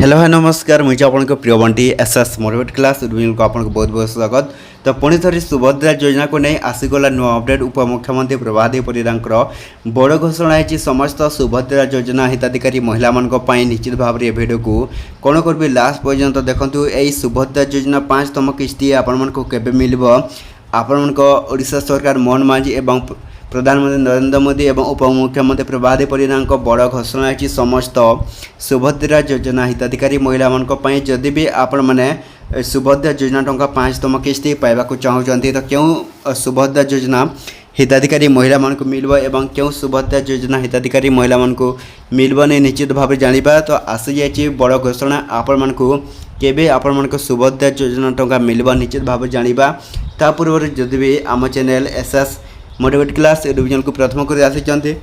Hello है नमस्कार मुझे आपन को प्रिय बंटी एसएस मोटिवेट क्लास उद्विल को आपन को बहुत बहुत स्वागत। तो पुणी थोड़ी सुभद्रा योजना को नहीं आसीगला नुआ अपडेट उपमुख्यमंत्री प्रभादेवी परिडांकर बड़ घोषणा है समस्त सुभद्रा योजना हिताधिकारी महिला मानी निश्चित भाव में भिडियो को कौन कर लास्ट पर्यंत देखूँ यही सुभद्रा योजना 5तम किस्ती आपण को केबे मिल आपण ओडिशा सरकार मोहन मांझी एवं प्रधानमंत्री नरेंद्र मोदी और उपमुख्यमंत्री प्रभादेवी परिडा बड़ घोषणा है समस्त सुभद्रा योजना हिताधिकारी महिला मानी जदि भी आपण मैंने सुभद्रा योजना टंका 5तम किस्ती पाइबा चाहते तो क्यों सुभद्रा योजना हिताधिकारी महिला मान को मिलबो एवं क्यों सुभद्रा योजना हिताधिकारी महिला मान को मिलबो नहीं निश्चित भाव जानिबा। तो आसी जाइए बड़ घोषणा आपण मान को केबे आपण मान को सुभद्रा योजना टंका मिलबो निश्चित भाव जानिबा। ता पूर्व जदि भी आम channel SS motivate class YouTube channel को प्रथम कर आसी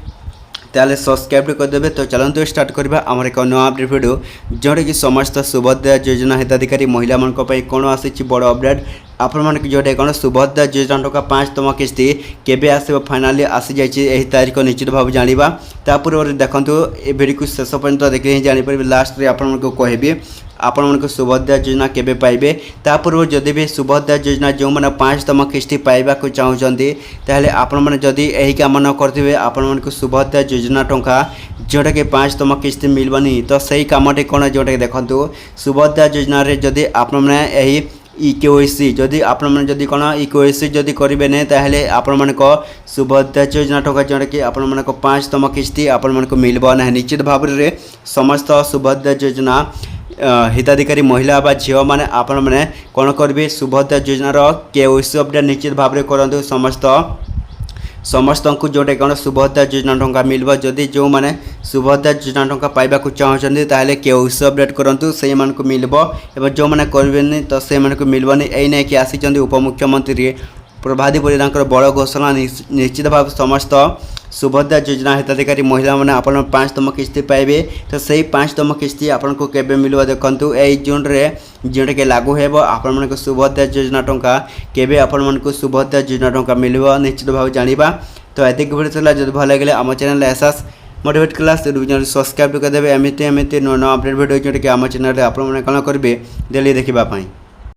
ताले सब्सक्राइब करदे। तो चलते स्टार्ट करबा आमर एक नया अपडेट वीडियो जोटा कि समस्त सुभद्रा योजना हिताधिकारी महिला मान कौन आसी बड़ अपडेट आपण मान जोटा कौन सुभद्रा योजना टका 5तम किस्ती केबे आसो फाइनाली आसी जाइए तारीख निश्चित भाव जानिबा। ता पूर्व देखूँ ये वीडियो को शेष पर्यंत देखिए ही जापर लास्ट रे आपण को कहबी आपण मन को सुभद्रा योजना केबे पाइबे। ता पूर्व जदि भी सुभद्रा योजना जो मैंने 5तम किस्ती पाइबा को चाहते ताहले आपण मैंने जदि यही काम न करथिबे आपण मन को सुभद्रा योजना टंका जोटा कि 5तम किस्ती मिलबनी। तो सही कामटे कौन जोटा कि देखूँ सुभद्रा योजना रे जदि आपण मैंने यही इक्वेसी जदि आपण मैंने जदि कौन इक्वेसी जदि करेंगे नहीं ताहले आपण मन को सुभद्रा योजना टंका जोटा कि आपण मन को 5तम किस्ती आपण मन को मिलबो ना निश्चित भाव में समस्त सुभद्रा योजना हिताधिकारी महिला बा झील मैंने आपण मैंने कौन करेंगे सुभद्रा योजनार केवाईसी अपडेट निश्चित भाव में करूँ समस्त को जोटे कौन सुभद्रा योजना टंका मिल जदि जो मैंने सुभद्रा योजना टंका पाइबा चाहते ताहले केवाईसी अपडेट करूँ से को मिल जो मैंने करेंगे तो से को मिलबनी यही नहीं कि आसी उपमुख्यमंत्री प्रभादेवी परिडा बड़ घोषणा निश्चित भाव समस्त सुभद्रा योजना हिताधिकारी महिला मैंने आप 5तम किस्ती पाइबे। तो सही 5तम किस्ती आपन को केबे मिलवा देखंतु ए जून रे जोटा के लागू हेबो आपण मन को सुभद्रा योजना टंका केबे आपण मन को सुभद्रा योजना टंका मिलवा निश्चित भाव जानिबा। तो एतिक वीडियो चला जदि भल लगे आम channel SS motivate class YouTube channel subscribe करदेवे एमती नुआ अपडेट वीडियो जोटा कि आम चैनल आपण मैंने कौन करेंगे डेली देखा।